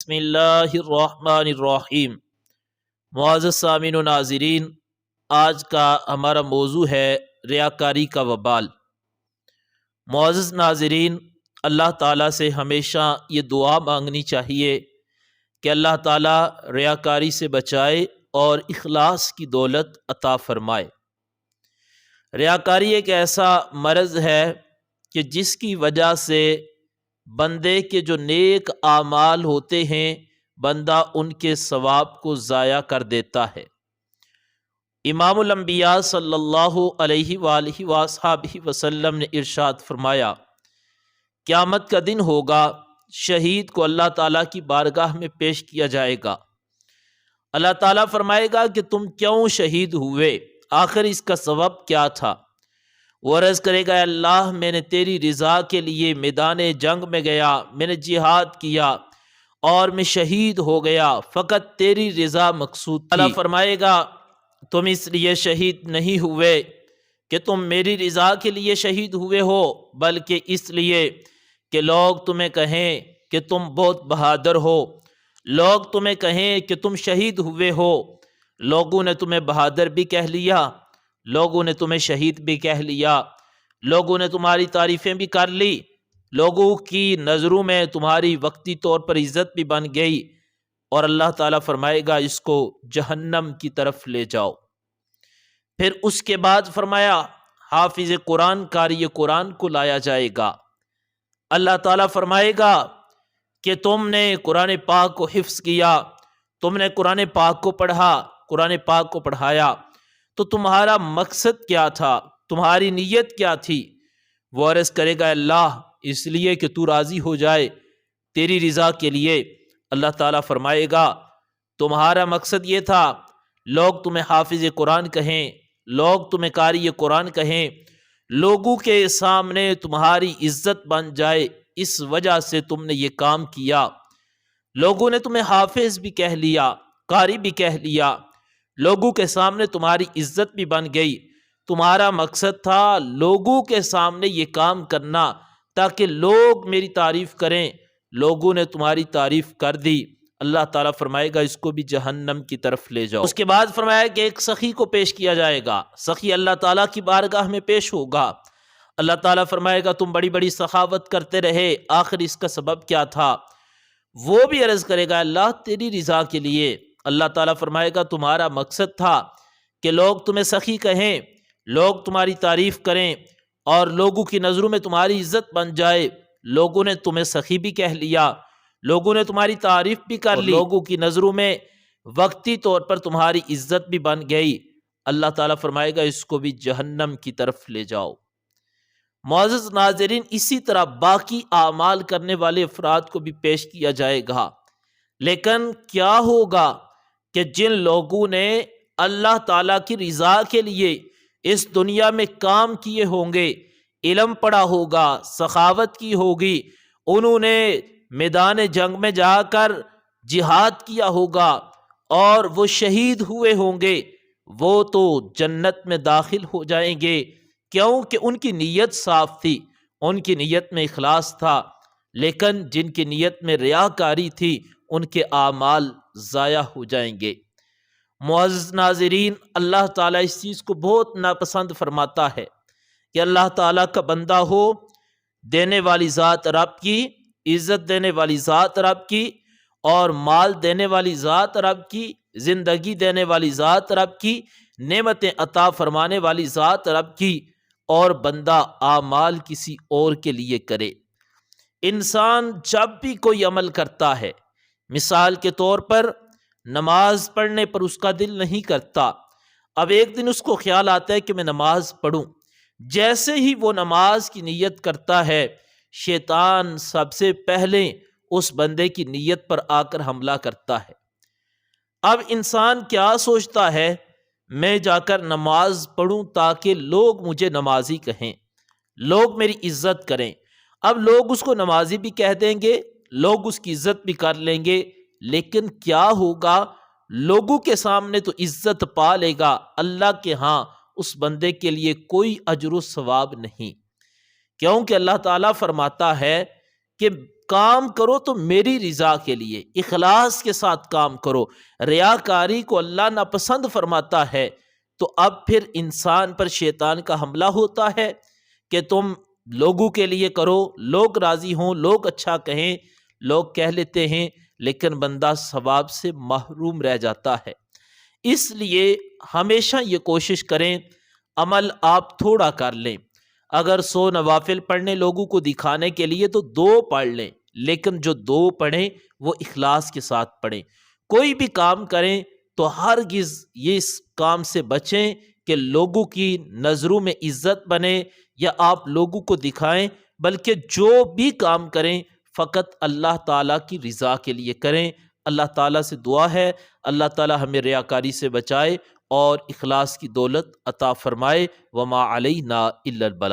بسم اللہ الرحمن الرحیم۔ معزز سامعین و ناظرین، آج کا ہمارا موضوع ہے ریاکاری کا وبال۔ معزز ناظرین، اللہ تعالیٰ سے ہمیشہ یہ دعا مانگنی چاہیے کہ اللہ تعالیٰ ریاکاری سے بچائے اور اخلاص کی دولت عطا فرمائے۔ ریاکاری ایک ایسا مرض ہے کہ جس کی وجہ سے بندے کے جو نیک اعمال ہوتے ہیں بندہ ان کے ثواب کو ضائع کر دیتا ہے۔ امام الانبیاء صلی اللہ علیہ وآلہ وصحبہ وسلم نے ارشاد فرمایا، قیامت کا دن ہوگا، شہید کو اللہ تعالیٰ کی بارگاہ میں پیش کیا جائے گا۔ اللہ تعالیٰ فرمائے گا کہ تم کیوں شہید ہوئے، آخر اس کا سبب کیا تھا؟ وہ عرض کرے گا، اللہ میں نے تیری رضا کے لیے میدان جنگ میں گیا، میں نے جہاد کیا اور میں شہید ہو گیا، فقط تیری رضا مقصود تھی۔ اللہ فرمائے گا، تم اس لیے شہید نہیں ہوئے کہ تم میری رضا کے لیے شہید ہوئے ہو، بلکہ اس لیے کہ لوگ تمہیں کہیں کہ تم بہت بہادر ہو، لوگ تمہیں کہیں کہ تم شہید ہوئے ہو۔ لوگوں نے تمہیں بہادر بھی کہہ لیا، لوگوں نے تمہیں شہید بھی کہہ لیا، لوگوں نے تمہاری تعریفیں بھی کر لی، لوگوں کی نظروں میں تمہاری وقتی طور پر عزت بھی بن گئی، اور اللہ تعالیٰ فرمائے گا اس کو جہنم کی طرف لے جاؤ۔ پھر اس کے بعد فرمایا، حافظ قرآن قاری قرآن کو لایا جائے گا۔ اللہ تعالیٰ فرمائے گا کہ تم نے قرآن پاک کو حفظ کیا، تم نے قرآن پاک کو پڑھا، قرآن پاک کو پڑھایا، تو تمہارا مقصد کیا تھا، تمہاری نیت کیا تھی؟ وہ عرض کرے گا، اللہ اس لیے کہ تو راضی ہو جائے، تیری رضا کے لیے۔ اللہ تعالیٰ فرمائے گا، تمہارا مقصد یہ تھا لوگ تمہیں حافظ قرآن کہیں، لوگ تمہیں قاری قرآن کہیں، لوگوں کے سامنے تمہاری عزت بن جائے، اس وجہ سے تم نے یہ کام کیا۔ لوگوں نے تمہیں حافظ بھی کہہ لیا، قاری بھی کہہ لیا، لوگوں کے سامنے تمہاری عزت بھی بن گئی۔ تمہارا مقصد تھا لوگوں کے سامنے یہ کام کرنا تاکہ لوگ میری تعریف کریں، لوگوں نے تمہاری تعریف کر دی۔ اللہ تعالیٰ فرمائے گا اس کو بھی جہنم کی طرف لے جاؤ۔ اس کے بعد فرمایا کہ ایک سخی کو پیش کیا جائے گا، سخی اللہ تعالیٰ کی بارگاہ میں پیش ہوگا۔ اللہ تعالیٰ فرمائے گا، تم بڑی بڑی سخاوت کرتے رہے، آخر اس کا سبب کیا تھا؟ وہ بھی عرض کرے گا، اللہ تیری رضا کے لیے۔ اللہ تعالیٰ فرمائے گا، تمہارا مقصد تھا کہ لوگ تمہیں سخی کہیں، لوگ تمہاری تعریف کریں اور لوگوں کی نظروں میں تمہاری عزت بن جائے۔ لوگوں نے تمہیں سخی بھی کہہ لیا، لوگوں نے تمہاری تعریف بھی کر لی، لوگوں کی نظروں میں وقتی طور پر تمہاری عزت بھی بن گئی۔ اللہ تعالیٰ فرمائے گا اس کو بھی جہنم کی طرف لے جاؤ۔ معزز ناظرین، اسی طرح باقی اعمال کرنے والے افراد کو بھی پیش کیا جائے گا، لیکن کیا ہوگا کہ جن لوگوں نے اللہ تعالیٰ کی رضا کے لیے اس دنیا میں کام کیے ہوں گے، علم پڑھا ہوگا، سخاوت کی ہوگی، انہوں نے میدان جنگ میں جا کر جہاد کیا ہوگا اور وہ شہید ہوئے ہوں گے، وہ تو جنت میں داخل ہو جائیں گے، کیونکہ ان کی نیت صاف تھی، ان کی نیت میں اخلاص تھا۔ لیکن جن کی نیت میں ریاکاری تھی ان کے اعمال ضائع ہو جائیں گے۔ معزز ناظرین، اللہ تعالیٰ اس چیز کو بہت ناپسند فرماتا ہے کہ اللہ تعالیٰ کا بندہ ہو، دینے والی ذات رب کی، عزت دینے والی ذات رب کی، اور مال دینے والی ذات رب کی، زندگی دینے والی ذات رب کی، نعمتیں عطا فرمانے والی ذات رب کی، اور بندہ اعمال کسی اور کے لیے کرے۔ انسان جب بھی کوئی عمل کرتا ہے، مثال کے طور پر نماز پڑھنے پر اس کا دل نہیں کرتا، اب ایک دن اس کو خیال آتا ہے کہ میں نماز پڑھوں، جیسے ہی وہ نماز کی نیت کرتا ہے، شیطان سب سے پہلے اس بندے کی نیت پر آ کر حملہ کرتا ہے۔ اب انسان کیا سوچتا ہے، میں جا کر نماز پڑھوں تاکہ لوگ مجھے نمازی کہیں، لوگ میری عزت کریں۔ اب لوگ اس کو نمازی بھی کہہ دیں گے، لوگ اس کی عزت بھی کر لیں گے، لیکن کیا ہوگا؟ لوگوں کے سامنے تو عزت پا لے گا، اللہ کے ہاں اس بندے کے لیے کوئی اجر و ثواب نہیں، کیونکہ اللہ تعالیٰ فرماتا ہے کہ کام کرو تو میری رضا کے لیے، اخلاص کے ساتھ کام کرو۔ ریاکاری کو اللہ ناپسند فرماتا ہے، تو اب پھر انسان پر شیطان کا حملہ ہوتا ہے کہ تم لوگوں کے لیے کرو، لوگ راضی ہوں، لوگ اچھا کہیں، لوگ کہہ لیتے ہیں، لیکن بندہ ثواب سے محروم رہ جاتا ہے۔ اس لیے ہمیشہ یہ کوشش کریں عمل آپ تھوڑا کر لیں۔ اگر 100 نوافل پڑھنے لوگوں کو دکھانے کے لیے تو 2 پڑھ لیں، لیکن جو 2 پڑھیں وہ اخلاص کے ساتھ پڑھیں۔ کوئی بھی کام کریں تو ہرگز یہ اس کام سے بچیں کہ لوگوں کی نظروں میں عزت بنے یا آپ لوگوں کو دکھائیں، بلکہ جو بھی کام کریں فقط اللہ تعالیٰ کی رضا کے لیے کریں۔ اللہ تعالیٰ سے دعا ہے اللہ تعالیٰ ہمیں ریاکاری سے بچائے اور اخلاص کی دولت عطا فرمائے۔ وما علینا الا البلاغ۔